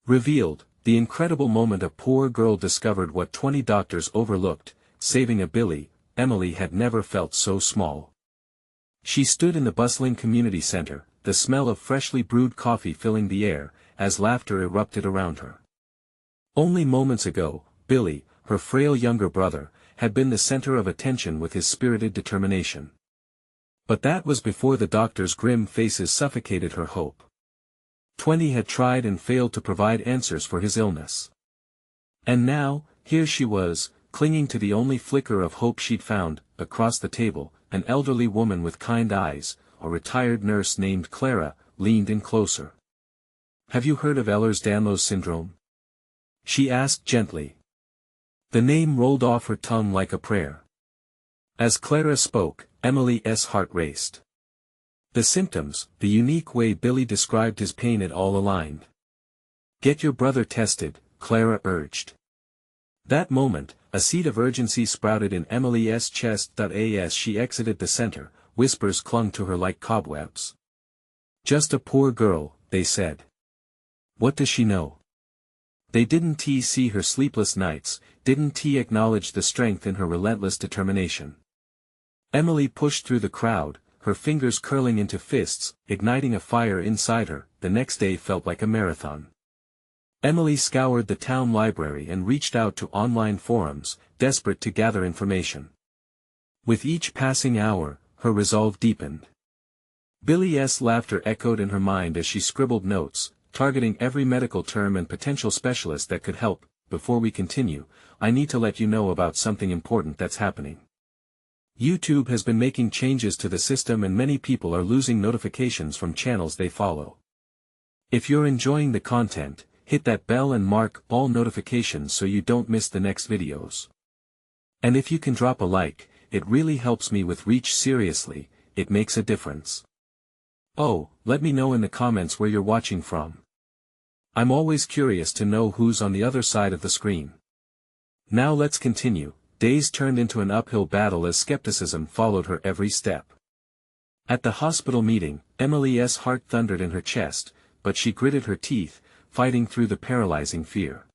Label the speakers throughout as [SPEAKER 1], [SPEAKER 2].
[SPEAKER 1] Revealed, the incredible moment a poor girl discovered what 20 doctors overlooked, saving a Billy. Emily had never felt so small. She stood in the bustling community center, the smell of freshly brewed coffee filling the air, as laughter erupted around her. Only moments ago, Billy, her frail younger brother, had been the center of attention with his spirited determination. But that was before the doctors' grim faces suffocated her hope. 20 had tried and failed to provide answers for his illness. And now, here she was, clinging to the only flicker of hope she'd found. Across the table, an elderly woman with kind eyes, a retired nurse named Clara, leaned in closer. "Have you heard of Ehlers-Danlos Syndrome?" she asked gently. The name rolled off her tongue like a prayer. As Clara spoke, Emily's heart raced. The symptoms, the unique way Billy described his pain, it all aligned. "Get your brother tested," Clara urged. That moment, a seed of urgency sprouted in Emily's chest. As she exited the center, whispers clung to her like cobwebs. "Just a poor girl," they said. "What does she know?" They didn't see her sleepless nights, didn't acknowledge the strength in her relentless determination. Emily pushed through the crowd, her fingers curling into fists, igniting a fire inside her. The next day felt like a marathon. Emily scoured the town library and reached out to online forums, desperate to gather information. With each passing hour, her resolve deepened. Billy's laughter echoed in her mind as she scribbled notes, targeting every medical term and potential specialist that could help. "Before we continue, I need to let you know about something important that's happening. YouTube has been making changes to the system and many people are losing notifications from channels they follow. If you're enjoying the content, hit that bell and mark all notifications so you don't miss the next videos. And if you can drop a like, it really helps me with reach. Seriously, it makes a difference. Oh, let me know in the comments where you're watching from. I'm always curious to know who's on the other side of the screen." Now let's continue. Days turned into an uphill battle as skepticism followed her every step. At the hospital meeting, Emily's heart thundered in her chest, but she gritted her teeth, fighting through the paralyzing fear.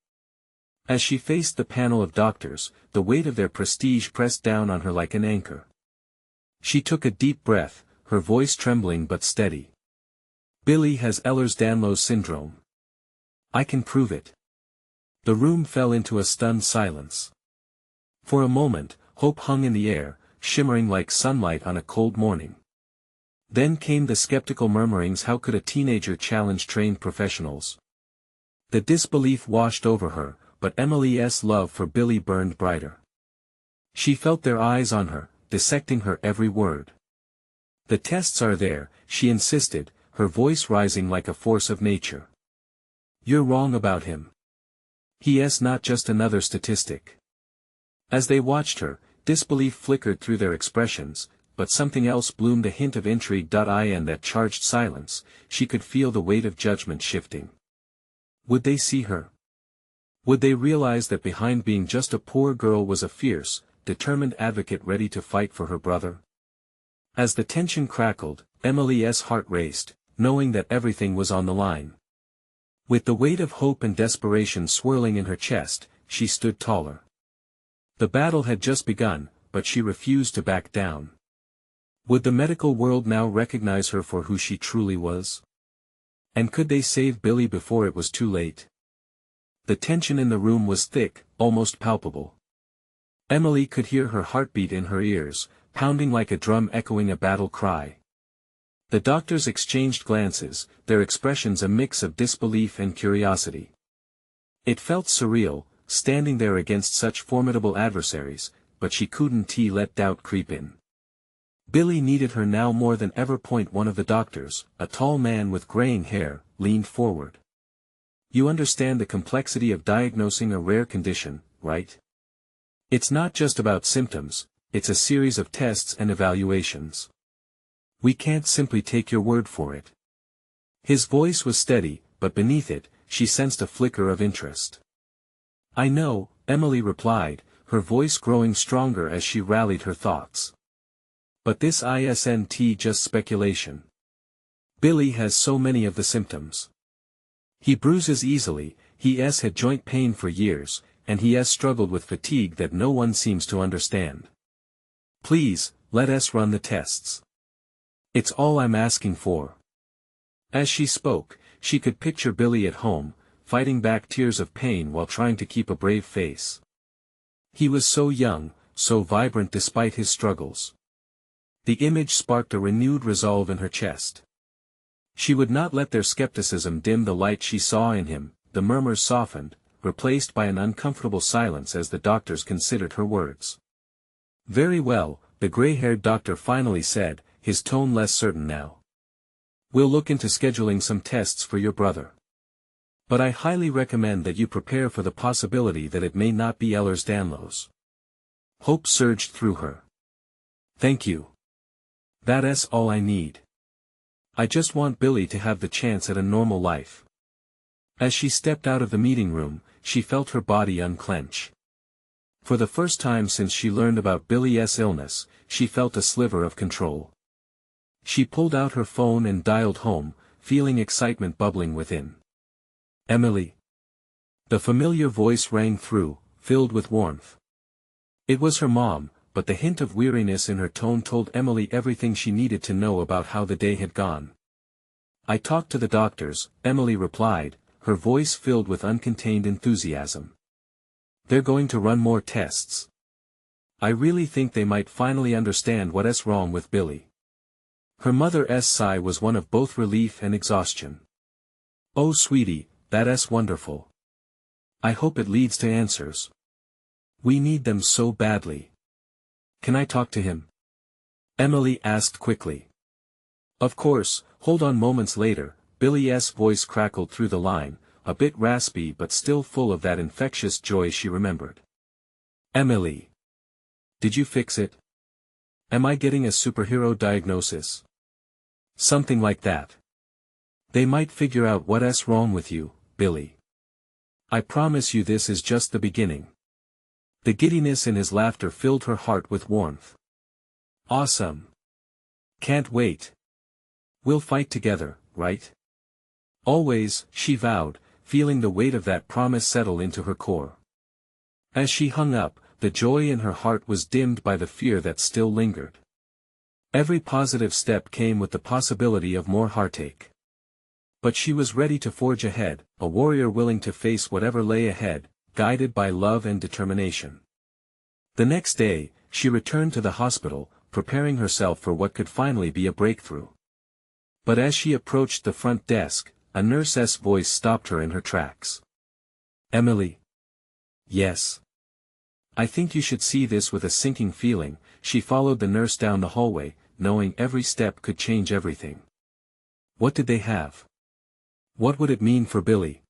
[SPEAKER 1] As she faced the panel of doctors, the weight of their prestige pressed down on her like an anchor. She took a deep breath, her voice trembling but steady. "Billy has Ehlers-Danlos Syndrome. I can prove it." The room fell into a stunned silence. For a moment, hope hung in the air, shimmering like sunlight on a cold morning. Then came the skeptical murmurings. How could a teenager challenge trained professionals? The disbelief washed over her, but Emily's love for Billy burned brighter. She felt their eyes on her, dissecting her every word. "The tests are there," she insisted, her voice rising like a force of nature. "You're wrong about him. He's not just another statistic." As they watched her, disbelief flickered through their expressions, but something else bloomed, a hint of intrigue. In that charged silence, she could feel the weight of judgment shifting. Would they see her? Would they realize that behind being just a poor girl was a fierce, determined advocate ready to fight for her brother? As the tension crackled, Emily's heart raced, knowing that everything was on the line. With the weight of hope and desperation swirling in her chest, she stood taller. The battle had just begun, but she refused to back down. Would the medical world now recognize her for who she truly was? And could they save Billy before it was too late? The tension in the room was thick, almost palpable. Emily could hear her heartbeat in her ears, pounding like a drum echoing a battle cry. The doctors exchanged glances, their expressions a mix of disbelief and curiosity. It felt surreal, standing there against such formidable adversaries, but she couldn't let doubt creep in. Billy needed her now more than ever. One of the doctors, a tall man with graying hair, leaned forward. "You understand the complexity of diagnosing a rare condition, right? It's not just about symptoms, it's a series of tests and evaluations. We can't simply take your word for it." His voice was steady, but beneath it, she sensed a flicker of interest. "I know," Emily replied, her voice growing stronger as she rallied her thoughts. "But this isn't just speculation. Billy has so many of the symptoms. He bruises easily, he had joint pain for years, and he struggled with fatigue that no one seems to understand. Please, let us run the tests. It's all I'm asking for. As she spoke, she could picture Billy at home, fighting back tears of pain while trying to keep a brave face. He was so young, so vibrant despite his struggles. The image sparked a renewed resolve in her chest. She would not let their skepticism dim the light she saw in him. The murmurs softened, replaced by an uncomfortable silence as the doctors considered her words. Very well, the gray-haired doctor finally said, his tone less certain now. We'll look into scheduling some tests for your brother. But I highly recommend that you prepare for the possibility that it may not be Ehlers-Danlos. Hope surged through her. Thank you. That's all I need. I just want Billy to have the chance at a normal life. As she stepped out of the meeting room, she felt her body unclench. For the first time since she learned about Billy's illness, she felt a sliver of control. She pulled out her phone and dialed home, feeling excitement bubbling within. Emily. The familiar voice rang through, filled with warmth. It was her mom, but the hint of weariness in her tone told Emily everything she needed to know about how the day had gone. I talked to the doctors, Emily replied, her voice filled with uncontained enthusiasm. They're going to run more tests. I really think they might finally understand what's wrong with Billy. Her mother's sigh was one of both relief and exhaustion. Oh sweetie, that's wonderful. I hope it leads to answers. We need them so badly. Can I talk to him? Emily asked quickly. Of course. Hold on. Moments later, Billy's voice crackled through the line, a bit raspy but still full of that infectious joy she remembered. Emily. Did you fix it? Am I getting a superhero diagnosis? Something like that. They might figure out what's wrong with you, Billy. I promise you this is just the beginning. The giddiness in his laughter filled her heart with warmth. Awesome. Can't wait. We'll fight together, right? Always, she vowed, feeling the weight of that promise settle into her core. As she hung up, the joy in her heart was dimmed by the fear that still lingered. Every positive step came with the possibility of more heartache. But she was ready to forge ahead, a warrior willing to face whatever lay ahead, guided by love and determination. The next day, she returned to the hospital, preparing herself for what could finally be a breakthrough. But as she approached the front desk, a nurse's voice stopped her in her tracks. Emily. Yes. I think you should see this. With a sinking feeling, she followed the nurse down the hallway, knowing every step could change everything. What did they have? What would it mean for Billy?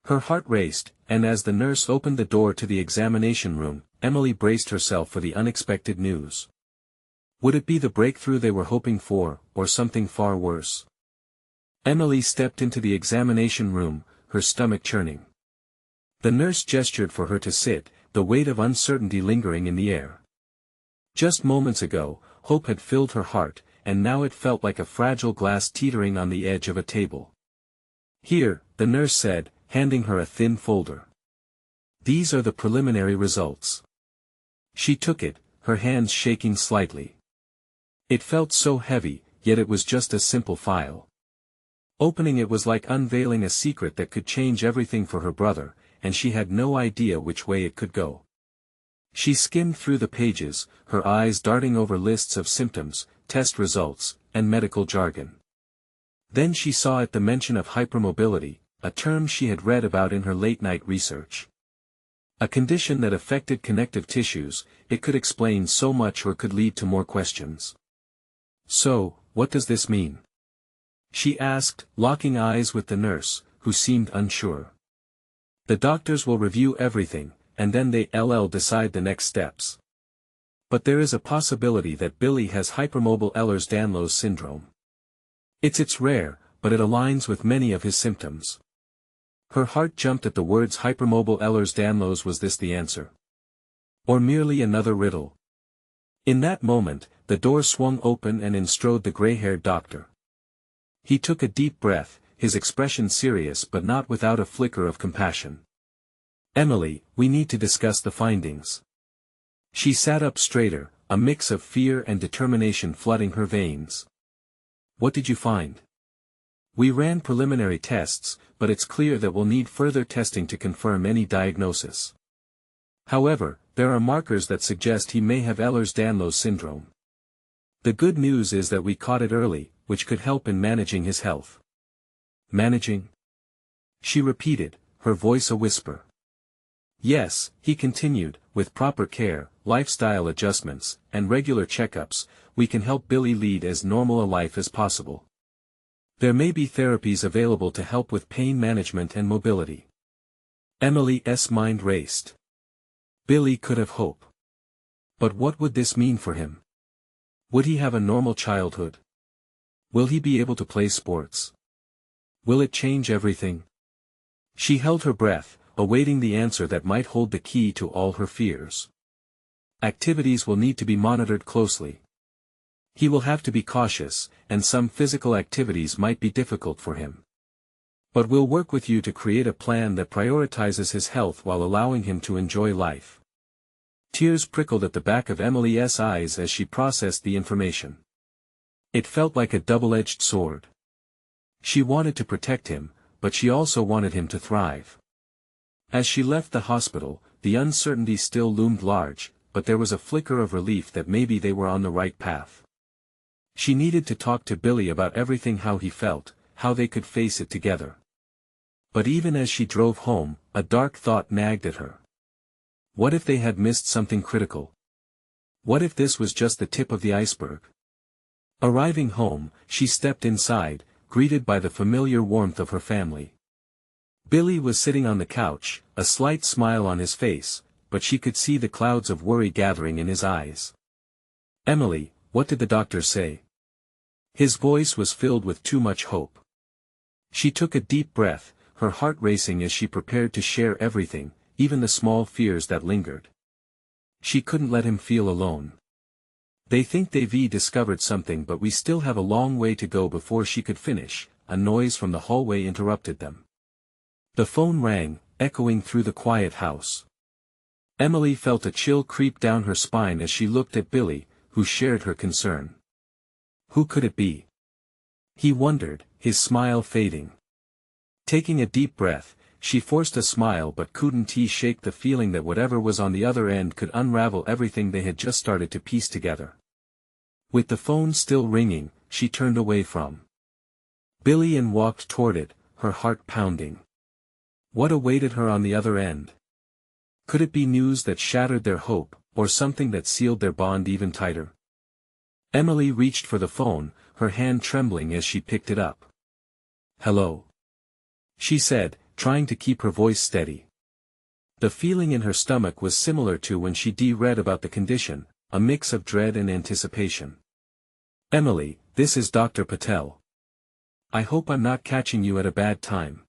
[SPEAKER 1] Her heart raced, and as the nurse opened the door to the examination room, Emily braced herself for the unexpected news. Would it be the breakthrough they were hoping for, or something far worse? Emily stepped into the examination room, her stomach churning. The nurse gestured for her to sit, the weight of uncertainty lingering in the air. Just moments ago, hope had filled her heart, and now it felt like a fragile glass teetering on the edge of a table. Here, the nurse said, handing her a thin folder. These are the preliminary results. She took it, her hands shaking slightly. It felt so heavy, yet it was just a simple file. Opening it was like unveiling a secret that could change everything for her brother, and she had no idea which way it could go. She skimmed through the pages, her eyes darting over lists of symptoms, test results, and medical jargon. Then she saw at the mention of hypermobility, a term she had read about in her late-night research. A condition that affected connective tissues. It could explain so much or could lead to more questions. So, what does this mean? She asked, locking eyes with the nurse, who seemed unsure. The doctors will review everything, and then they'll decide the next steps. But there is a possibility that Billy has hypermobile Ehlers-Danlos Syndrome. It's rare, but it aligns with many of his symptoms. Her heart jumped at the words hypermobile Ehlers-Danlos. Was this the answer? Or merely another riddle? In that moment, the door swung open and in strode the gray-haired doctor. He took a deep breath, his expression serious but not without a flicker of compassion. "Emily, we need to discuss the findings." She sat up straighter, a mix of fear and determination flooding her veins. "What did you find?" "We ran preliminary tests, but it's clear that we'll need further testing to confirm any diagnosis. However, there are markers that suggest he may have Ehlers-Danlos Syndrome. The good news is that we caught it early, which could help in managing his health." "Managing?" she repeated, her voice a whisper. "Yes," he continued, "with proper care, lifestyle adjustments, and regular checkups, we can help Billy lead as normal a life as possible. There may be therapies available to help with pain management and mobility." Emily's mind raced. Billy could have hope. But what would this mean for him? Would he have a normal childhood? Will he be able to play sports? Will it change everything? She held her breath, awaiting the answer that might hold the key to all her fears. Activities will need to be monitored closely. He will have to be cautious, and some physical activities might be difficult for him. But we'll work with you to create a plan that prioritizes his health while allowing him to enjoy life. Tears prickled at the back of Emily's eyes as she processed the information. It felt like a double-edged sword. She wanted to protect him, but she also wanted him to thrive. As she left the hospital, the uncertainty still loomed large, but there was a flicker of relief that maybe they were on the right path. She needed to talk to Billy about everything, how he felt, how they could face it together. But even as she drove home, a dark thought nagged at her. What if they had missed something critical? What if this was just the tip of the iceberg? Arriving home, she stepped inside, greeted by the familiar warmth of her family. Billy was sitting on the couch, a slight smile on his face, but she could see the clouds of worry gathering in his eyes. "Emily, what did the doctor say?" His voice was filled with too much hope. She took a deep breath, her heart racing as she prepared to share everything, even the small fears that lingered. She couldn't let him feel alone. "They think they've discovered something, but we still have a long way to go." Before she could finish, a noise from the hallway interrupted them. The phone rang, echoing through the quiet house. Emily felt a chill creep down her spine as she looked at Billy, who shared her concern. Who could it be? He wondered, his smile fading. Taking a deep breath, she forced a smile but couldn't shake the feeling that whatever was on the other end could unravel everything they had just started to piece together. With the phone still ringing, she turned away from Billy and walked toward it, her heart pounding. What awaited her on the other end? Could it be news that shattered their hope, or something that sealed their bond even tighter? Emily reached for the phone, her hand trembling as she picked it up. "Hello," she said, trying to keep her voice steady. The feeling in her stomach was similar to when she read about the condition, a mix of dread and anticipation. "Emily, this is Dr. Patel. I hope I'm not catching you at a bad time."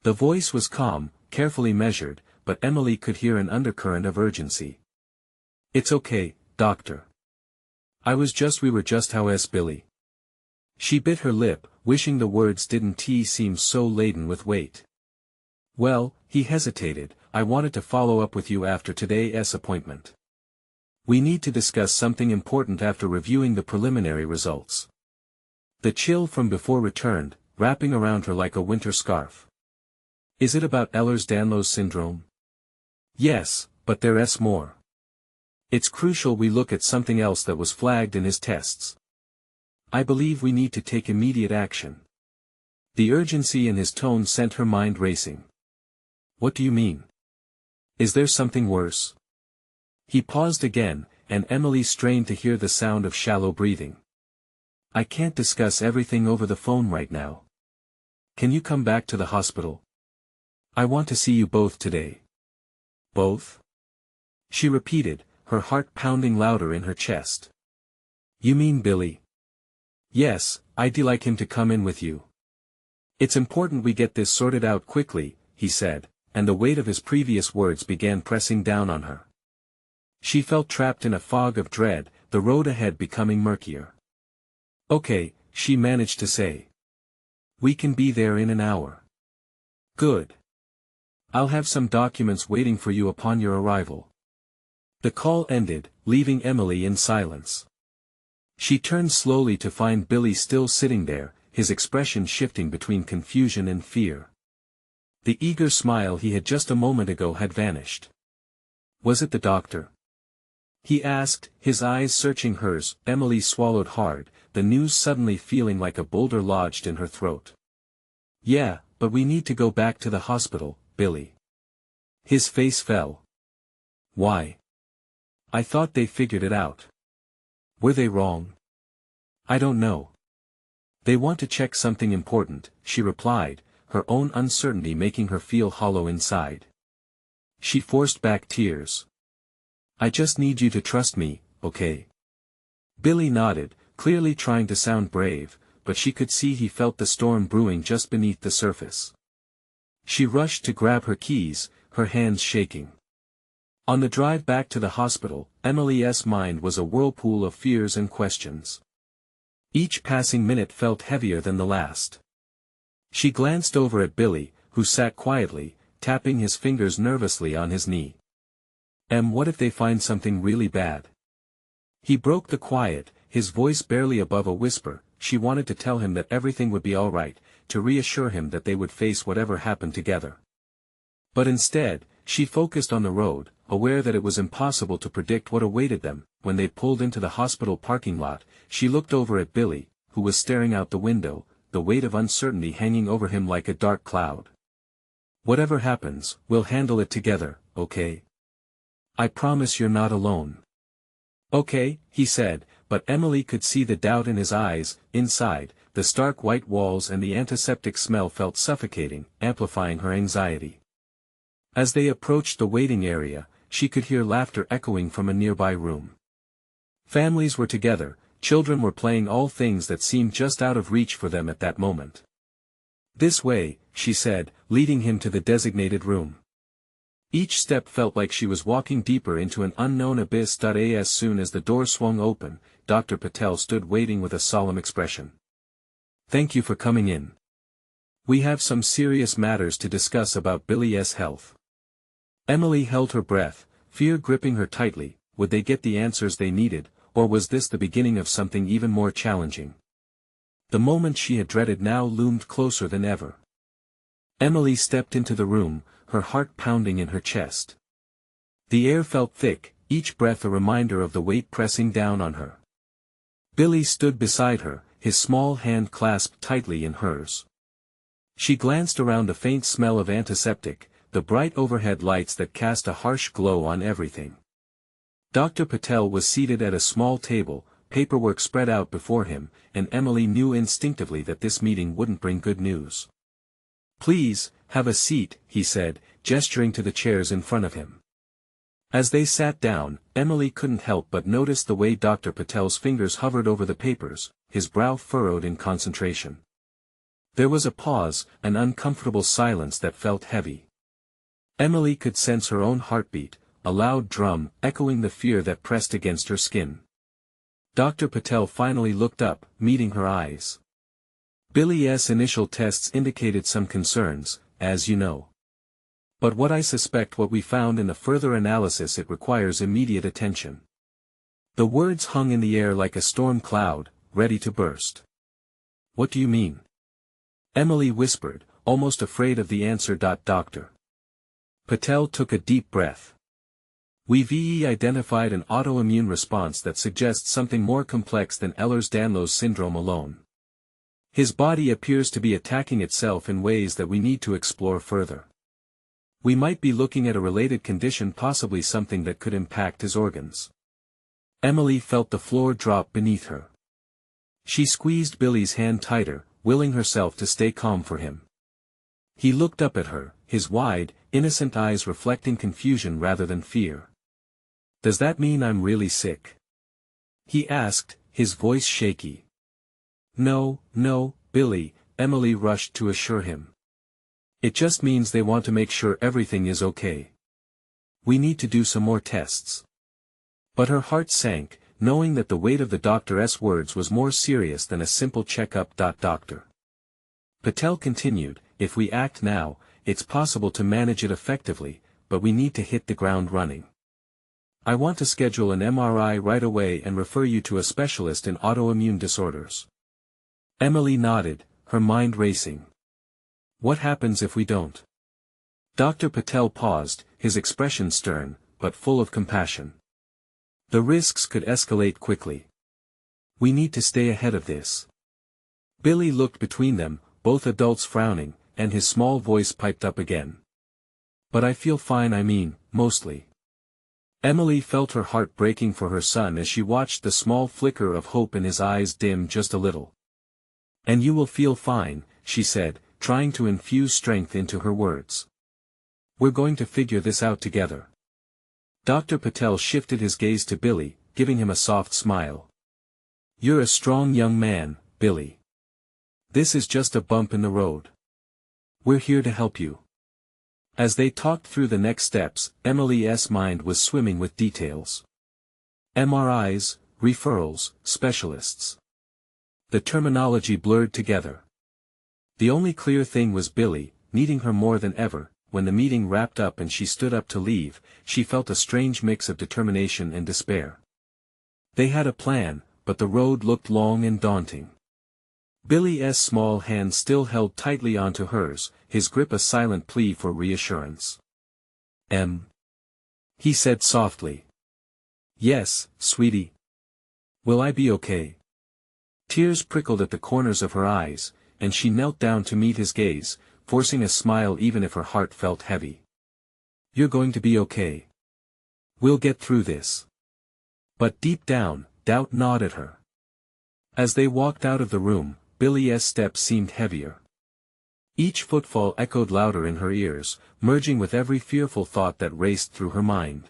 [SPEAKER 1] The voice was calm, carefully measured, but Emily could hear an undercurrent of urgency. "It's okay, doctor. We were just how's Billy?" She bit her lip, wishing the words didn't seem so laden with weight. "Well," he hesitated, "I wanted to follow up with you after today's appointment. We need to discuss something important after reviewing the preliminary results." The chill from before returned, wrapping around her like a winter scarf. "Is it about Ehlers-Danlos Syndrome?" "Yes, but there's more. It's crucial we look at something else that was flagged in his tests. I believe we need to take immediate action." The urgency in his tone sent her mind racing. "What do you mean? Is there something worse?" He paused again, and Emily strained to hear the sound of shallow breathing. "I can't discuss everything over the phone right now. Can you come back to the hospital? I want to see you both today." "Both?" she repeated, her heart pounding louder in her chest. "You mean Billy?" "Yes, I'd like him to come in with you. It's important we get this sorted out quickly," he said, and the weight of his previous words began pressing down on her. She felt trapped in a fog of dread, the road ahead becoming murkier. "Okay," she managed to say. We can be there in an hour. Good. I'll have some documents waiting for you upon your arrival. The call ended, leaving Emily in silence. She turned slowly to find Billy still sitting there, his expression shifting between confusion and fear. The eager smile he had just a moment ago had vanished. Was it the doctor? He asked, his eyes searching hers. Emily swallowed hard, the news suddenly feeling like a boulder lodged in her throat. Yeah, but we need to go back to the hospital, Billy. His face fell. Why? I thought they figured it out. Were they wrong? I don't know. They want to check something important, she replied, her own uncertainty making her feel hollow inside. She forced back tears. I just need you to trust me, okay? Billy nodded, clearly trying to sound brave, but she could see he felt the storm brewing just beneath the surface. She rushed to grab her keys, her hands shaking. On the drive back to the hospital, Emily's mind was a whirlpool of fears and questions. Each passing minute felt heavier than the last. She glanced over at Billy, who sat quietly, tapping his fingers nervously on his knee. What if they find something really bad? He broke the quiet, his voice barely above a whisper. She wanted to tell him that everything would be all right, to reassure him that they would face whatever happened together. But instead, she focused on the road, aware that it was impossible to predict what awaited them. When they pulled into the hospital parking lot, she looked over at Billy, who was staring out the window, the weight of uncertainty hanging over him like a dark cloud. Whatever happens, we'll handle it together, okay? I promise you're not alone. Okay, he said, but Emily could see the doubt in his eyes. Inside, the stark white walls and the antiseptic smell felt suffocating, amplifying her anxiety. As they approached the waiting area, she could hear laughter echoing from a nearby room. Families were together, children were playing, all things that seemed just out of reach for them at that moment. This way, she said, leading him to the designated room. Each step felt like she was walking deeper into an unknown abyss. As soon as the door swung open, Dr. Patel stood waiting with a solemn expression. Thank you for coming in. We have some serious matters to discuss about Billy's health. Emily held her breath, fear gripping her tightly. Would they get the answers they needed, or was this the beginning of something even more challenging? The moment she had dreaded now loomed closer than ever. Emily stepped into the room, her heart pounding in her chest. The air felt thick, each breath a reminder of the weight pressing down on her. Billy stood beside her, his small hand clasped tightly in hers. She glanced around, a faint smell of antiseptic, the bright overhead lights that cast a harsh glow on everything. Dr. Patel was seated at a small table, paperwork spread out before him, and Emily knew instinctively that this meeting wouldn't bring good news. Please, have a seat, he said, gesturing to the chairs in front of him. As they sat down, Emily couldn't help but notice the way Dr. Patel's fingers hovered over the papers, his brow furrowed in concentration. There was a pause, an uncomfortable silence that felt heavy. Emily could sense her own heartbeat, a loud drum, echoing the fear that pressed against her skin. Dr. Patel finally looked up, meeting her eyes. Billy's initial tests indicated some concerns, as you know. But what we found in the further analysis, it requires immediate attention. The words hung in the air like a storm cloud, ready to burst. What do you mean? Emily whispered, almost afraid of the answer. Doctor Patel took a deep breath. We've identified an autoimmune response that suggests something more complex than Ehlers-Danlos Syndrome alone. His body appears to be attacking itself in ways that we need to explore further. We might be looking at a related condition, possibly something that could impact his organs. Emily felt the floor drop beneath her. She squeezed Billy's hand tighter, willing herself to stay calm for him. He looked up at her, his wide, innocent eyes reflecting confusion rather than fear. Does that mean I'm really sick? He asked, his voice shaky. No, Billy, Emily rushed to assure him. It just means they want to make sure everything is okay. We need to do some more tests. But her heart sank, knowing that the weight of the doctor's words was more serious than a simple checkup. Dr. Patel continued, if we act now, it's possible to manage it effectively, but we need to hit the ground running. I want to schedule an MRI right away and refer you to a specialist in autoimmune disorders. Emily nodded, her mind racing. What happens if we don't? Dr. Patel paused, his expression stern, but full of compassion. The risks could escalate quickly. We need to stay ahead of this. Billy looked between them, both adults frowning, and his small voice piped up again. But I feel fine, mostly. Emily felt her heart breaking for her son as she watched the small flicker of hope in his eyes dim just a little. And you will feel fine, she said, trying to infuse strength into her words. We're going to figure this out together. Dr. Patel shifted his gaze to Billy, giving him a soft smile. You're a strong young man, Billy. This is just a bump in the road. We're here to help you. As they talked through the next steps, Emily's mind was swimming with details. MRIs, referrals, specialists. The terminology blurred together. The only clear thing was Billy, needing her more than ever. When the meeting wrapped up and she stood up to leave, she felt a strange mix of determination and despair. They had a plan, but the road looked long and daunting. Billy's small hand still held tightly onto hers, his grip a silent plea for reassurance. He said softly. Yes, sweetie. Will I be okay? Tears prickled at the corners of her eyes, and she knelt down to meet his gaze, forcing a smile even if her heart felt heavy. You're going to be okay. We'll get through this. But deep down, doubt gnawed at her. As they walked out of the room, Billy's steps seemed heavier. Each footfall echoed louder in her ears, merging with every fearful thought that raced through her mind.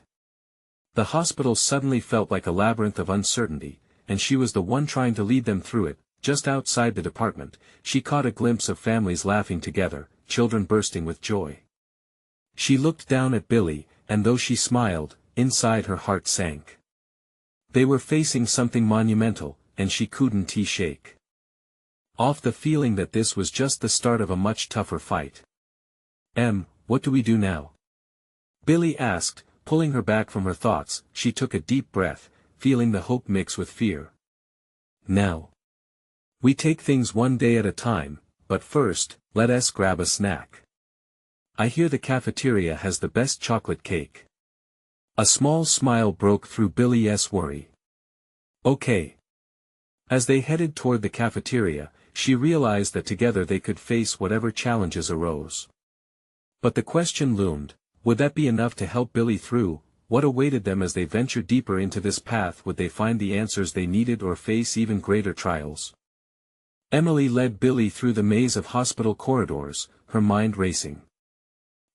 [SPEAKER 1] The hospital suddenly felt like a labyrinth of uncertainty, and she was the one trying to lead them through it. Just outside the department, she caught a glimpse of families laughing together, children bursting with joy. She looked down at Billy, and though she smiled, inside her heart sank. They were facing something monumental, and she couldn't shake off the feeling that this was just the start of a much tougher fight. What do we do now? Billy asked, pulling her back from her thoughts. She took a deep breath, feeling the hope mix with fear. Now. We take things one day at a time, but first, let us grab a snack. I hear the cafeteria has the best chocolate cake. A small smile broke through Billy's worry. Okay. As they headed toward the cafeteria, she realized that together they could face whatever challenges arose. But the question loomed, would that be enough to help Billy through? What awaited them as they ventured deeper into this path? Would they find the answers they needed or face even greater trials? Emily led Billy through the maze of hospital corridors, her mind racing.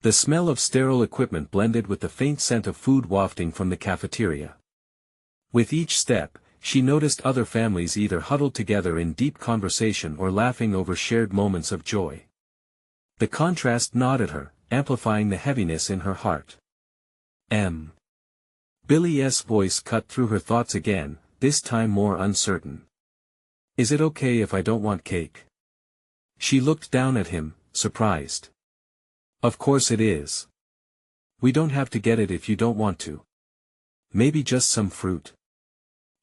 [SPEAKER 1] The smell of sterile equipment blended with the faint scent of food wafting from the cafeteria. With each step, she noticed other families either huddled together in deep conversation or laughing over shared moments of joy. The contrast gnawed at her, amplifying the heaviness in her heart. Billy's voice cut through her thoughts again, this time more uncertain. Is it okay if I don't want cake? She looked down at him, surprised. Of course it is. We don't have to get it if you don't want to. Maybe just some fruit?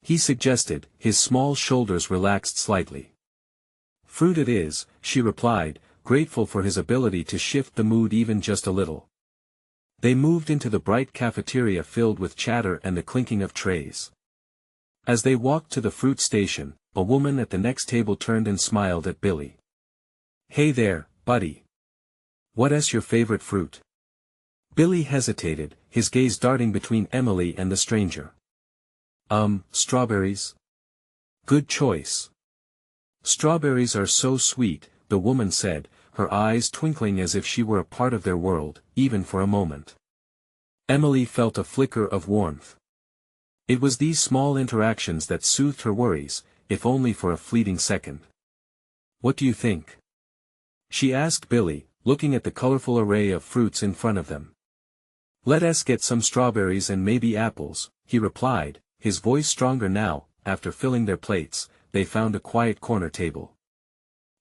[SPEAKER 1] He suggested, his small shoulders relaxed slightly. Fruit it is, she replied, grateful for his ability to shift the mood even just a little. They moved into the bright cafeteria filled with chatter and the clinking of trays. As they walked to the fruit station, a woman at the next table turned and smiled at Billy. Hey there, buddy. What's your favorite fruit? Billy hesitated, his gaze darting between Emily and the stranger. Strawberries. Good choice. Strawberries are so sweet, the woman said, her eyes twinkling as if she were a part of their world, even for a moment. Emily felt a flicker of warmth. It was these small interactions that soothed her worries, if only for a fleeting second. What do you think? She asked Billy, looking at the colorful array of fruits in front of them. Let us get some strawberries and maybe apples, he replied, his voice stronger now. After filling their plates, they found a quiet corner table.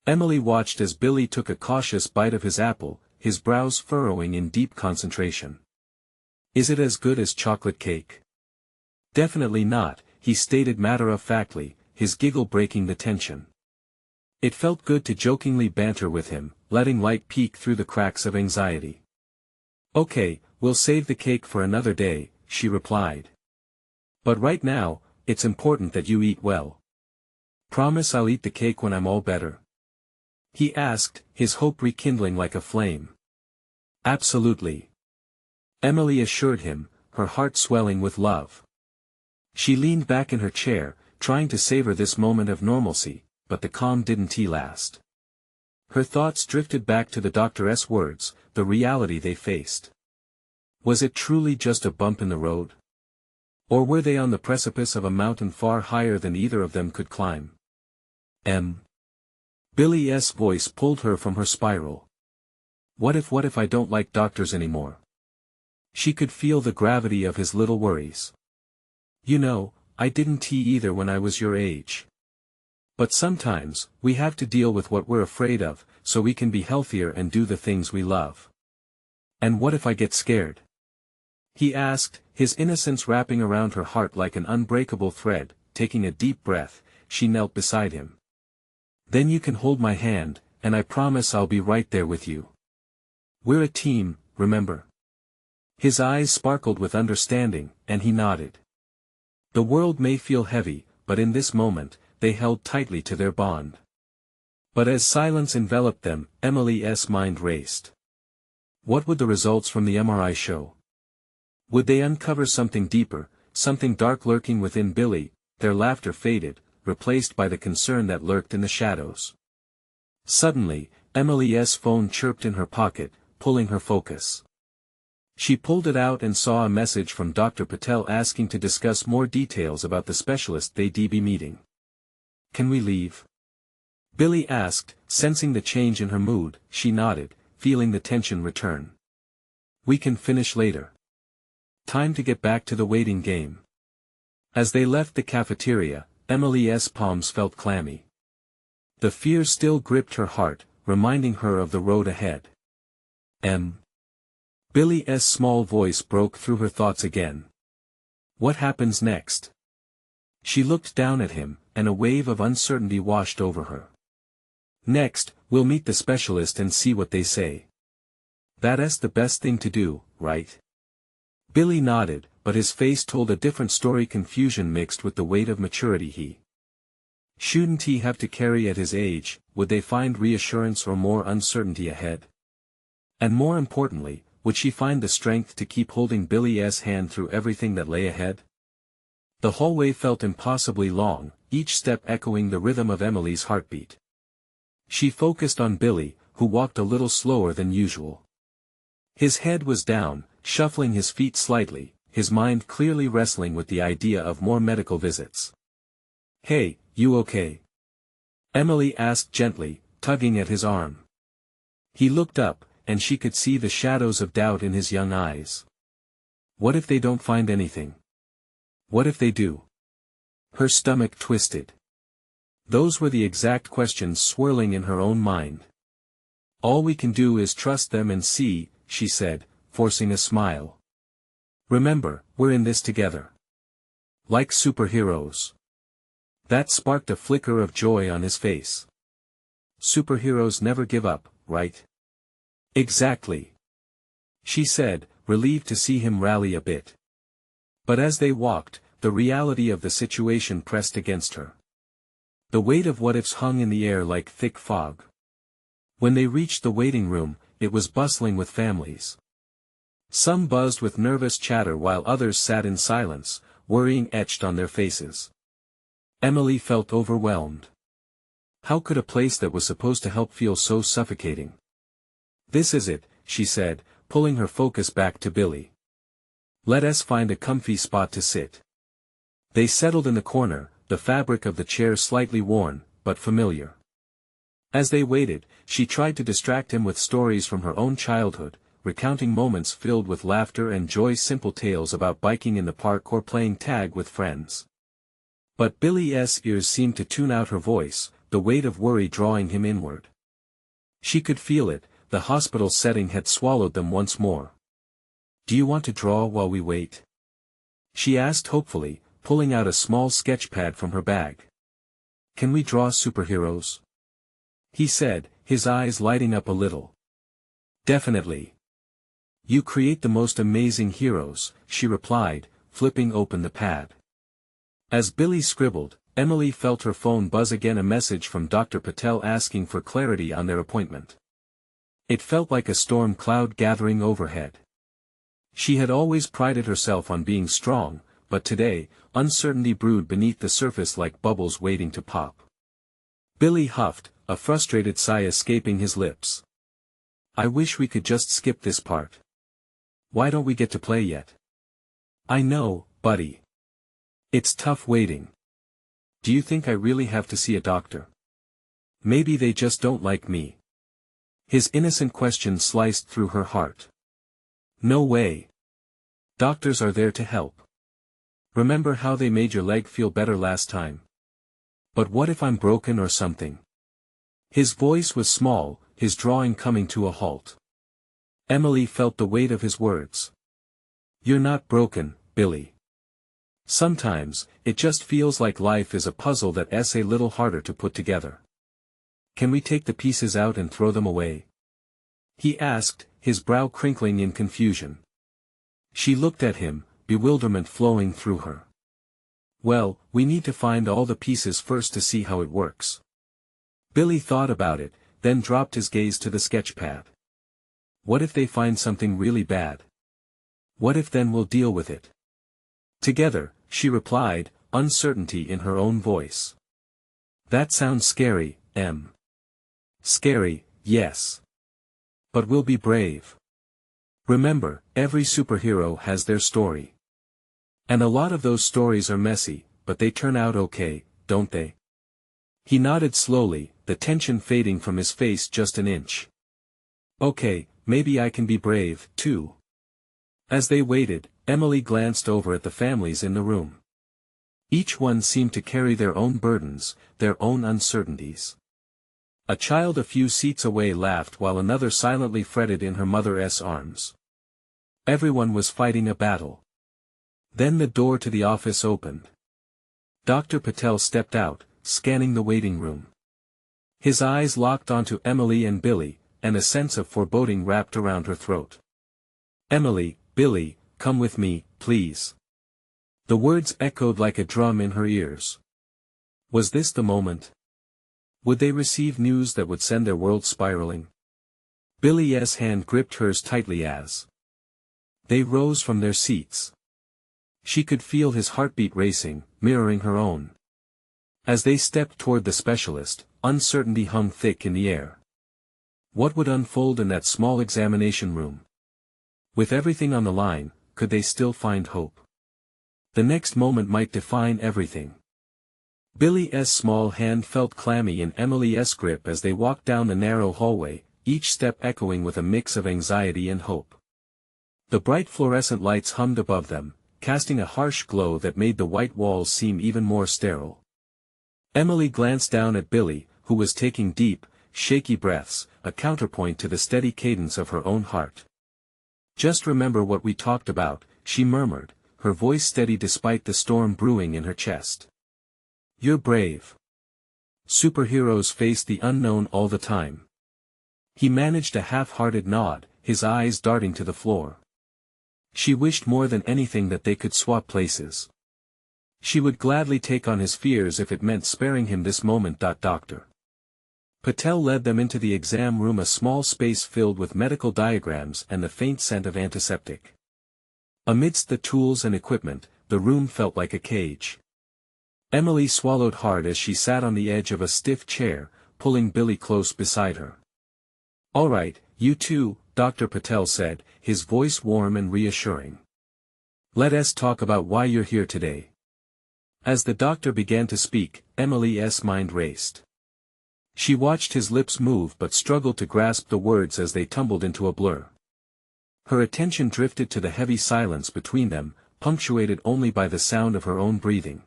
[SPEAKER 1] Emily watched as Billy took a cautious bite of his apple, his brows furrowing in deep concentration. "Is it as good as chocolate cake?" "Definitely not," he stated matter-of-factly, his giggle breaking the tension. It felt good to jokingly banter with him, letting light peek through the cracks of anxiety. "Okay, we'll save the cake for another day," she replied. "But right now, it's important that you eat well. Promise I'll eat the cake when I'm all better?" he asked, his hope rekindling like a flame. "Absolutely," Emily assured him, her heart swelling with love. She leaned back in her chair, trying to savor this moment of normalcy, but the calm didn't last. Her thoughts drifted back to the doctor's words, the reality they faced. Was it truly just a bump in the road? Or were they on the precipice of a mountain far higher than either of them could climb? Billy's voice pulled her from her spiral. What if I don't like doctors anymore? She could feel the gravity of his little worries. "You know, I didn't either when I was your age. But sometimes, we have to deal with what we're afraid of, so we can be healthier and do the things we love." "And what if I get scared?" he asked, his innocence wrapping around her heart like an unbreakable thread. Taking a deep breath, she knelt beside him. "Then you can hold my hand, and I promise I'll be right there with you. We're a team, remember?" His eyes sparkled with understanding, and he nodded. The world may feel heavy, but in this moment, they held tightly to their bond. But as silence enveloped them, Emily's mind raced. What would the results from the MRI show? Would they uncover something deeper, something dark lurking within Billy? Their laughter faded, replaced by the concern that lurked in the shadows. Suddenly, Emily's phone chirped in her pocket, pulling her focus. She pulled it out and saw a message from Dr. Patel asking to discuss more details about the specialist they'd be meeting. "Can we leave?" Billy asked, sensing the change in her mood. She nodded, feeling the tension return. "We can finish later. Time to get back to the waiting game." As they left the cafeteria, Emily's palms felt clammy. The fear still gripped her heart, reminding her of the road ahead. Billy's small voice broke through her thoughts again. "What happens next?" She looked down at him, and a wave of uncertainty washed over her. "Next, we'll meet the specialist and see what they say. That's the best thing to do, right?" Billy nodded, but his face told a different story, confusion mixed with the weight of maturity. Shouldn't he have to carry at his age? Would they find reassurance or more uncertainty ahead? And more importantly, would she find the strength to keep holding Billy's hand through everything that lay ahead? The hallway felt impossibly long, each step echoing the rhythm of Emily's heartbeat. She focused on Billy, who walked a little slower than usual. His head was down, shuffling his feet slightly, his mind clearly wrestling with the idea of more medical visits. "Hey, you okay?" Emily asked gently, tugging at his arm. He looked up, and she could see the shadows of doubt in his young eyes. "What if they don't find anything? What if they do?" Her stomach twisted. Those were the exact questions swirling in her own mind. "All we can do is trust them and see," she said, forcing a smile. "Remember, we're in this together. Like superheroes." That sparked a flicker of joy on his face. Superheroes never give up, right? "Exactly," she said, relieved to see him rally a bit. But as they walked, the reality of the situation pressed against her. The weight of what-ifs hung in the air like thick fog. When they reached the waiting room, it was bustling with families. Some buzzed with nervous chatter while others sat in silence, worrying etched on their faces. Emily felt overwhelmed. How could a place that was supposed to help feel so suffocating? "This is it," she said, pulling her focus back to Billy. "Let us find a comfy spot to sit." They settled in the corner, the fabric of the chair slightly worn, but familiar. As they waited, she tried to distract him with stories from her own childhood, recounting moments filled with laughter and joy, simple tales about biking in the park or playing tag with friends. But Billy's ears seemed to tune out her voice, the weight of worry drawing him inward. She could feel it, the hospital setting had swallowed them once more. "Do you want to draw while we wait?" she asked hopefully, pulling out a small sketch pad from her bag. "Can we draw superheroes?" he said, his eyes lighting up a little. "Definitely. You create the most amazing heroes," she replied, flipping open the pad. As Billy scribbled, Emily felt her phone buzz again, a message from Dr. Patel asking for clarity on their appointment. It felt like a storm cloud gathering overhead. She had always prided herself on being strong, but today, uncertainty brewed beneath the surface like bubbles waiting to pop. Billy huffed, a frustrated sigh escaping his lips. "I wish we could just skip this part. Why don't we get to play yet?" "I know, buddy. It's tough waiting. Do you think I really have to see a doctor? Maybe they just don't like me." His innocent question sliced through her heart. "No way. Doctors are there to help. Remember how they made your leg feel better last time? But what if I'm broken or something?" His voice was small, his drawing coming to a halt. Emily felt the weight of his words. "You're not broken, Billy. Sometimes, it just feels like life is a puzzle that's a little harder to put together. Can we take the pieces out and throw them away?" he asked, his brow crinkling in confusion. She looked at him, bewilderment flowing through her. "Well, we need to find all the pieces first to see how it works." Billy thought about it, then dropped his gaze to the sketchpad. "What if they find something really bad? What if then we'll deal with it together?" she replied, uncertainty in her own voice. "That sounds scary, Em." "Scary, yes. But we'll be brave. Remember, every superhero has their story. And a lot of those stories are messy, but they turn out okay, don't they?" He nodded slowly, the tension fading from his face just an inch. "Okay, maybe I can be brave, too." As they waited, Emily glanced over at the families in the room. Each one seemed to carry their own burdens, their own uncertainties. A child a few seats away laughed while another silently fretted in her mother's arms. Everyone was fighting a battle. Then the door to the office opened. Dr. Patel stepped out, scanning the waiting room. His eyes locked onto Emily and Billy, and a sense of foreboding wrapped around her throat. "Emily, Billy, come with me, please." The words echoed like a drum in her ears. Was this the moment? Would they receive news that would send their world spiraling? Billy's hand gripped hers tightly as they rose from their seats. She could feel his heartbeat racing, mirroring her own. As they stepped toward the specialist, uncertainty hung thick in the air. What would unfold in that small examination room? With everything on the line, could they still find hope? The next moment might define everything. Billy's small hand felt clammy in Emily's grip as they walked down the narrow hallway, each step echoing with a mix of anxiety and hope. The bright fluorescent lights hummed above them, casting a harsh glow that made the white walls seem even more sterile. Emily glanced down at Billy, who was taking deep, shaky breaths, a counterpoint to the steady cadence of her own heart. "Just remember what we talked about," she murmured, her voice steady despite the storm brewing in her chest. "You're brave. Superheroes face the unknown all the time." He managed a half-hearted nod, his eyes darting to the floor. She wished more than anything that they could swap places. She would gladly take on his fears if it meant sparing him this moment. Dr. Patel led them into the exam room, a small space filled with medical diagrams and the faint scent of antiseptic. Amidst the tools and equipment, the room felt like a cage. Emily swallowed hard as she sat on the edge of a stiff chair, pulling Billy close beside her. "All right, you two," Dr. Patel said, his voice warm and reassuring. "Let us talk about why you're here today." As the doctor began to speak, Emily's mind raced. She watched his lips move but struggled to grasp the words as they tumbled into a blur. Her attention drifted to the heavy silence between them, punctuated only by the sound of her own breathing.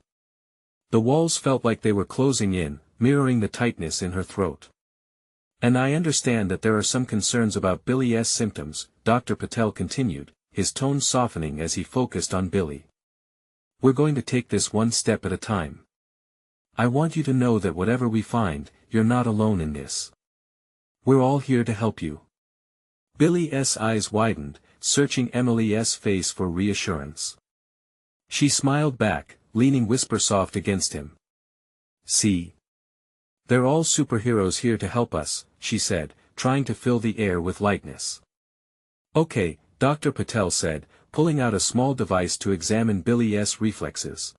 [SPEAKER 1] The walls felt like they were closing in, mirroring the tightness in her throat. And I understand that there are some concerns about Billy's symptoms, Dr. Patel continued, his tone softening as he focused on Billy. We're going to take this one step at a time. I want you to know that whatever we find, you're not alone in this. We're all here to help you. Billy's eyes widened, searching Emily's face for reassurance. She smiled back, leaning whisper-soft against him. See? They're all superheroes here to help us, she said, trying to fill the air with lightness. Okay, Dr. Patel said, pulling out a small device to examine Billy's reflexes.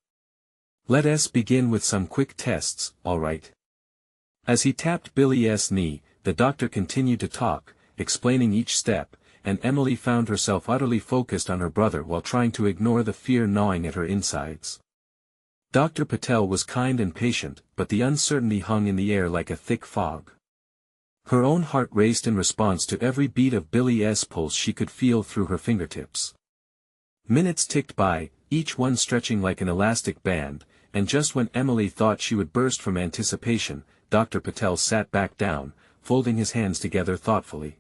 [SPEAKER 1] Let us begin with some quick tests, all right? As he tapped Billy's knee, the doctor continued to talk, explaining each step, and Emily found herself utterly focused on her brother while trying to ignore the fear gnawing at her insides. Dr. Patel was kind and patient, but the uncertainty hung in the air like a thick fog. Her own heart raced in response to every beat of Billy's pulse she could feel through her fingertips. Minutes ticked by, each one stretching like an elastic band, and just when Emily thought she would burst from anticipation, Dr. Patel sat back down, folding his hands together thoughtfully.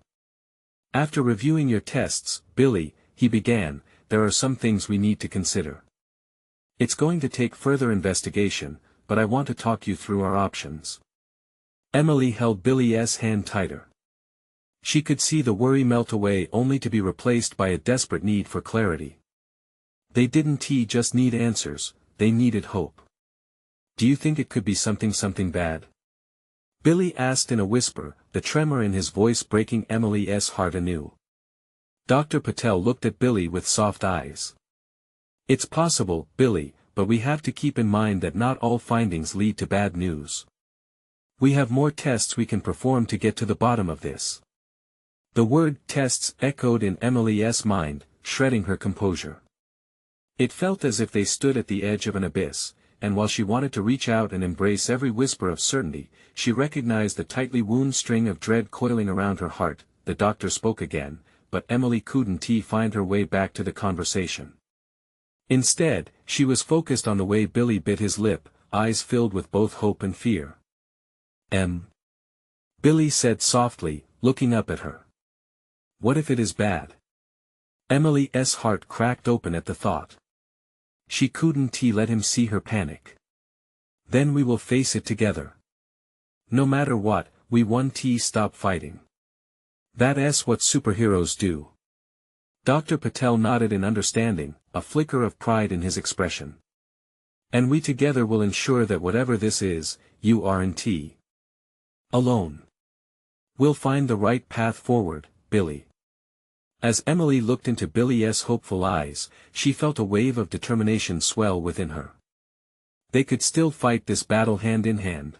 [SPEAKER 1] After reviewing your tests, Billy, he began, there are some things we need to consider. It's going to take further investigation, but I want to talk you through our options. Emily held Billy's hand tighter. She could see the worry melt away only to be replaced by a desperate need for clarity. They didn't just need answers, they needed hope. Do you think it could be something bad? Billy asked in a whisper, the tremor in his voice breaking Emily's heart anew. Dr. Patel looked at Billy with soft eyes. It's possible, Billy, but we have to keep in mind that not all findings lead to bad news. We have more tests we can perform to get to the bottom of this. The word tests echoed in Emily's mind, shredding her composure. It felt as if they stood at the edge of an abyss, and while she wanted to reach out and embrace every whisper of certainty, she recognized the tightly wound string of dread coiling around her heart. The doctor spoke again, but Emily couldn't find her way back to the conversation. Instead, she was focused on the way Billy bit his lip, eyes filled with both hope and fear. Billy said softly, looking up at her. What if it is bad? Emily's heart cracked open at the thought. She couldn't let him see her panic. Then we will face it together. No matter what, we won't stop fighting. That's what superheroes do. Dr. Patel nodded in understanding, a flicker of pride in his expression. And we together will ensure that whatever this is, you aren't alone. We'll find the right path forward, Billy. As Emily looked into Billy's hopeful eyes, she felt a wave of determination swell within her. They could still fight this battle hand in hand.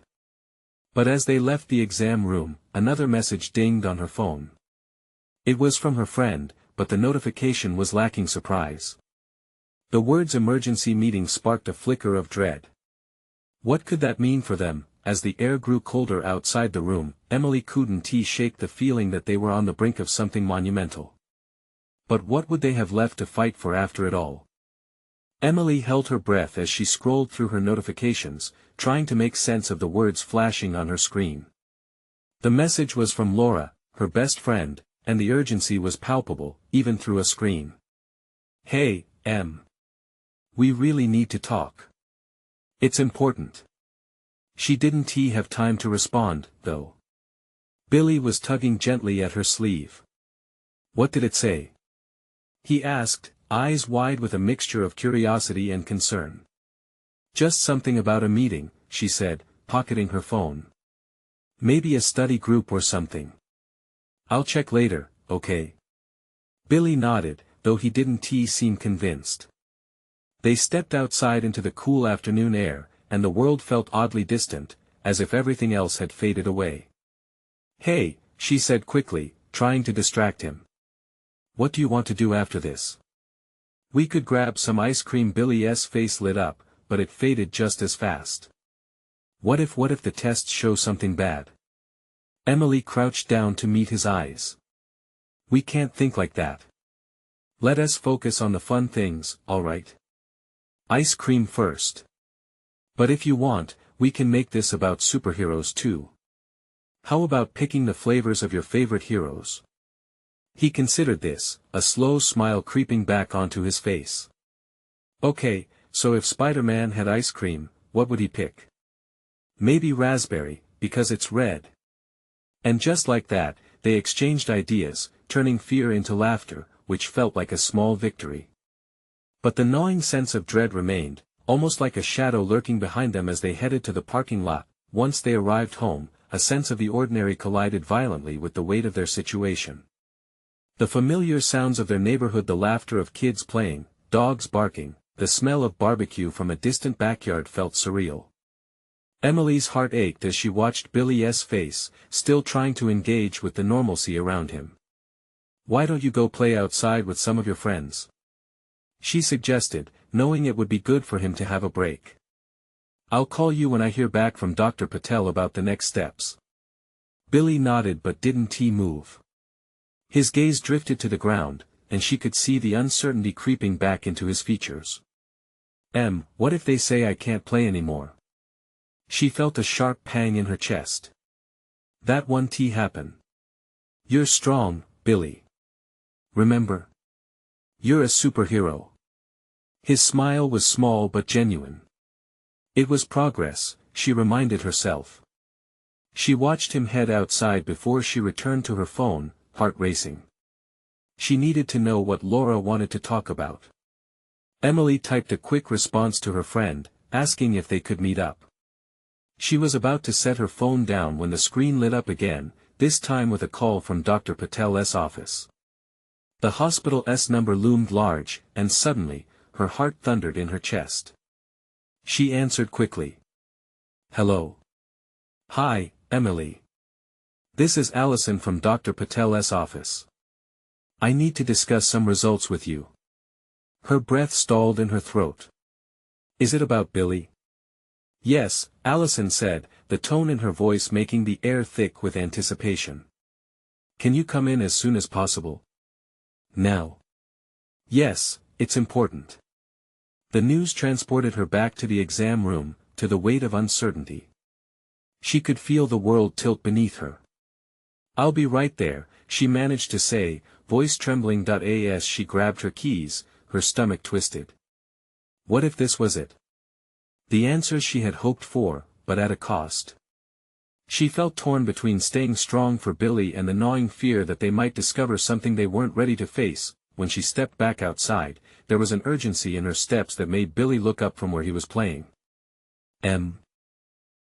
[SPEAKER 1] But as they left the exam room, another message dinged on her phone. It was from her friend, but the notification was lacking surprise. The words emergency meeting sparked a flicker of dread. What could that mean for them? As the air grew colder outside the room, Emily couldn't shake the feeling that they were on the brink of something monumental. But what would they have left to fight for after it all? Emily held her breath as she scrolled through her notifications, trying to make sense of the words flashing on her screen. The message was from Laura, her best friend, and the urgency was palpable, even through a screen. Hey, Em. We really need to talk. It's important. She didn't have time to respond, though. Billy was tugging gently at her sleeve. What did it say? He asked, eyes wide with a mixture of curiosity and concern. Just something about a meeting, she said, pocketing her phone. Maybe a study group or something. I'll check later, okay? Billy nodded, though he didn't seem convinced. They stepped outside into the cool afternoon air, and the world felt oddly distant, as if everything else had faded away. Hey, she said quickly, trying to distract him. What do you want to do after this? We could grab some ice cream. Billy's face lit up, but it faded just as fast. What if the tests show something bad? Emily crouched down to meet his eyes. We can't think like that. Let us focus on the fun things, all right? Ice cream first. But if you want, we can make this about superheroes too. How about picking the flavors of your favorite heroes? He considered this, a slow smile creeping back onto his face. Okay, so if Spider-Man had ice cream, what would he pick? Maybe raspberry, because it's red. And just like that, they exchanged ideas, turning fear into laughter, which felt like a small victory. But the gnawing sense of dread remained, almost like a shadow lurking behind them as they headed to the parking lot. Once they arrived home, a sense of the ordinary collided violently with the weight of their situation. The familiar sounds of their neighborhood, the laughter of kids playing, dogs barking, the smell of barbecue from a distant backyard felt surreal. Emily's heart ached as she watched Billy's face, still trying to engage with the normalcy around him. "Why don't you go play outside with some of your friends?" she suggested, knowing it would be good for him to have a break. "I'll call you when I hear back from Dr. Patel about the next steps." Billy nodded, but didn't move. His gaze drifted to the ground, and she could see the uncertainty creeping back into his features. What if they say I can't play anymore?" She felt a sharp pang in her chest. That won't happen. "You're strong, Billy. Remember? You're a superhero." His smile was small but genuine. It was progress, she reminded herself. She watched him head outside before she returned to her phone, heart racing. She needed to know what Laura wanted to talk about. Emily typed a quick response to her friend, asking if they could meet up. She was about to set her phone down when the screen lit up again, this time with a call from Dr. Patel's office. The hospital's number loomed large, and suddenly, her heart thundered in her chest. She answered quickly. "Hello. Hi, Emily. This is Allison from Dr. Patel's office. I need to discuss some results with you." Her breath stalled in her throat. "Is it about Billy?" "Yes," Allison said, the tone in her voice making the air thick with anticipation. "Can you come in as soon as possible?" "Now." "Yes, it's important." The news transported her back to the exam room, to the weight of uncertainty. She could feel the world tilt beneath her. "I'll be right there," she managed to say, voice trembling. As she grabbed her keys, her stomach twisted. What if this was it? The answers she had hoped for, but at a cost. She felt torn between staying strong for Billy and the gnawing fear that they might discover something they weren't ready to face. When she stepped back outside, there was an urgency in her steps that made Billy look up from where he was playing.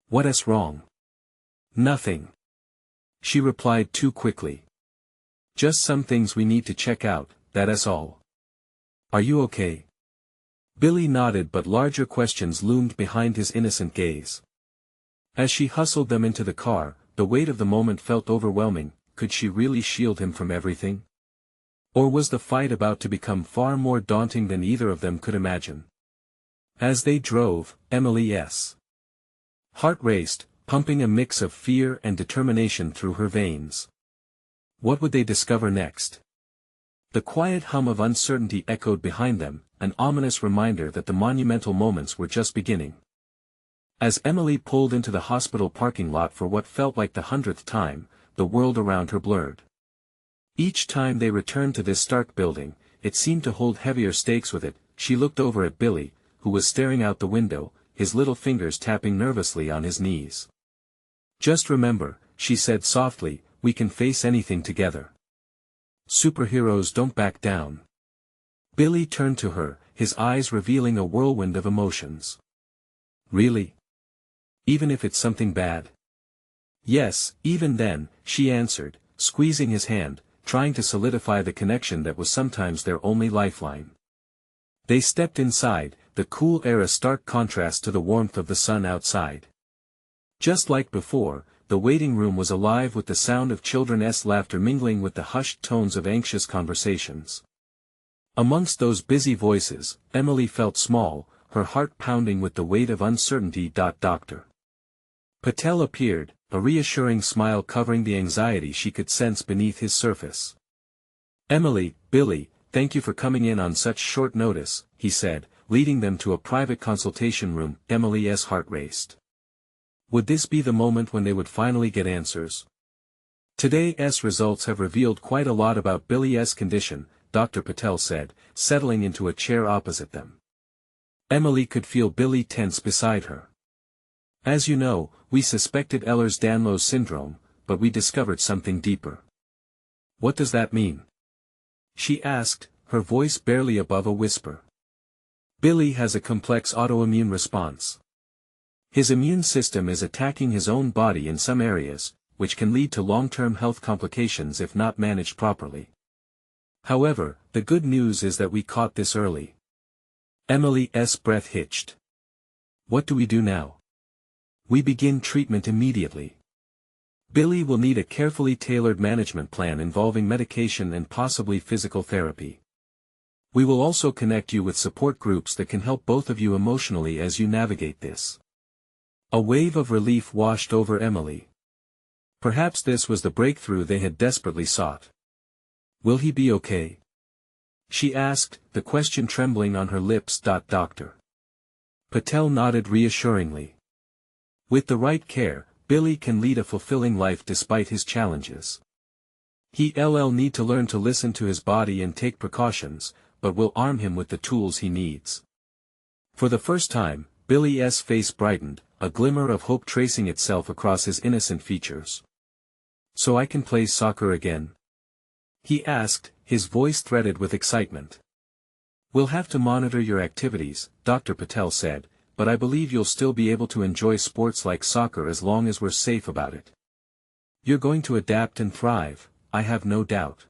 [SPEAKER 1] What's wrong?" "Nothing," she replied too quickly. "Just some things we need to check out, that's all. Are you okay?" Billy nodded, but larger questions loomed behind his innocent gaze. As she hustled them into the car, the weight of the moment felt overwhelming. Could she really shield him from everything? Or was the fight about to become far more daunting than either of them could imagine? As they drove, Emily's heart raced, pumping a mix of fear and determination through her veins. What would they discover next? The quiet hum of uncertainty echoed behind them, an ominous reminder that the monumental moments were just beginning. As Emily pulled into the hospital parking lot for what felt like the 100th time, the world around her blurred. Each time they returned to this stark building, it seemed to hold heavier stakes with it. She looked over at Billy, who was staring out the window, his little fingers tapping nervously on his knees. "Just remember," she said softly, "we can face anything together. Superheroes don't back down." Billy turned to her, his eyes revealing a whirlwind of emotions. "Really? Even if it's something bad?" "Yes, even then," she answered, squeezing his hand, trying to solidify the connection that was sometimes their only lifeline. They stepped inside, the cool air a stark contrast to the warmth of the sun outside. Just like before, the waiting room was alive with the sound of children's laughter mingling with the hushed tones of anxious conversations. Amongst those busy voices, Emily felt small, her heart pounding with the weight of uncertainty. Dr. Patel appeared, a reassuring smile covering the anxiety she could sense beneath his surface. "Emily, Billy, thank you for coming in on such short notice," he said, leading them to a private consultation room. Emily's heart raced. Would this be the moment when they would finally get answers? Today's results have revealed quite a lot about Billy's condition, Dr. Patel said, settling into a chair opposite them. Emily could feel Billy tense beside her. As you know, we suspected Ehlers-Danlos Syndrome, but we discovered something deeper. What does that mean? She asked, her voice barely above a whisper. Billy has a complex autoimmune response. His immune system is attacking his own body in some areas, which can lead to long-term health complications if not managed properly. However, the good news is that we caught this early. Emily's breath hitched. What do we do now? We begin treatment immediately. Billy will need a carefully tailored management plan involving medication and possibly physical therapy. We will also connect you with support groups that can help both of you emotionally as you navigate this. A wave of relief washed over Emily. Perhaps this was the breakthrough they had desperately sought. Will he be okay? She asked, the question trembling on her lips. Doctor Patel nodded reassuringly. With the right care, Billy can lead a fulfilling life despite his challenges. He'll need to learn to listen to his body and take precautions, but we'll arm him with the tools he needs. For the first time, Billy's face brightened, a glimmer of hope tracing itself across his innocent features. So I can play soccer again? He asked, his voice threaded with excitement. We'll have to monitor your activities, Dr. Patel said, but I believe you'll still be able to enjoy sports like soccer as long as we're safe about it. You're going to adapt and thrive, I have no doubt.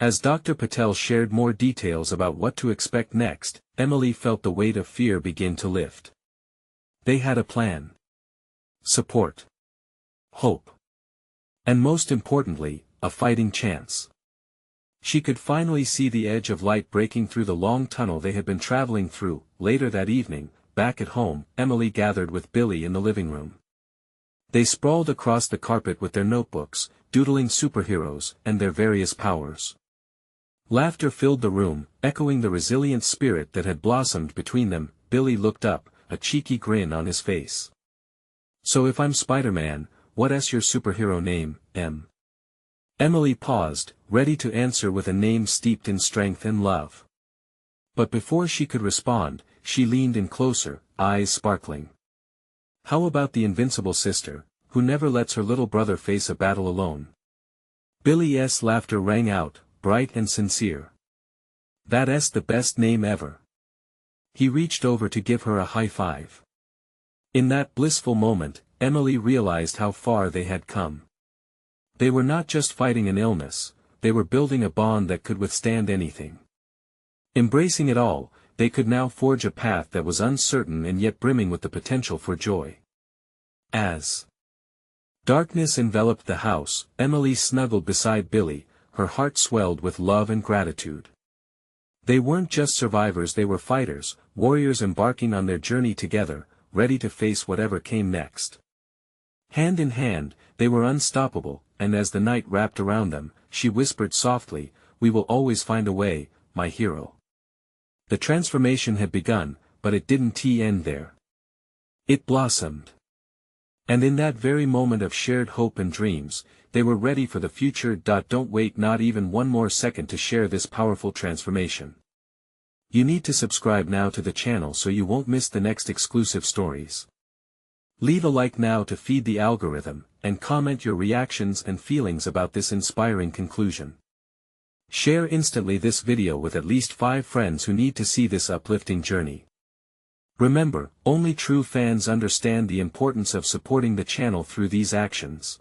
[SPEAKER 1] As Dr. Patel shared more details about what to expect next, Emily felt the weight of fear begin to lift. They had a plan. Support. Hope. And most importantly, a fighting chance. She could finally see the edge of light breaking through the long tunnel they had been traveling through. Later that evening, back at home, Emily gathered with Billy in the living room. They sprawled across the carpet with their notebooks, doodling superheroes and their various powers. Laughter filled the room, echoing the resilient spirit that had blossomed between them. Billy looked up, a cheeky grin on his face. So if I'm Spider-Man, what's your superhero name, Em? Emily paused, ready to answer with a name steeped in strength and love. But before she could respond, she leaned in closer, eyes sparkling. How about the invincible sister, who never lets her little brother face a battle alone? Billy's laughter rang out, bright and sincere. That's the best name ever. He reached over to give her a high five. In that blissful moment, Emily realized how far they had come. They were not just fighting an illness, they were building a bond that could withstand anything. Embracing it all, they could now forge a path that was uncertain and yet brimming with the potential for joy. As darkness enveloped the house, Emily snuggled beside Billy, her heart swelled with love and gratitude. They weren't just survivors, they were fighters, warriors embarking on their journey together, ready to face whatever came next. Hand in hand, they were unstoppable, and as the night wrapped around them, she whispered softly, "We will always find a way, my hero." The transformation had begun, but it didn't end there. It blossomed. And in that very moment of shared hope and dreams, they were ready for the future. Don't wait not even one more second to share this powerful transformation. You need to subscribe now to the channel so you won't miss the next exclusive stories. Leave a like now to feed the algorithm, and comment your reactions and feelings about this inspiring conclusion. Share instantly this video with at least 5 friends who need to see this uplifting journey. Remember, only true fans understand the importance of supporting the channel through these actions.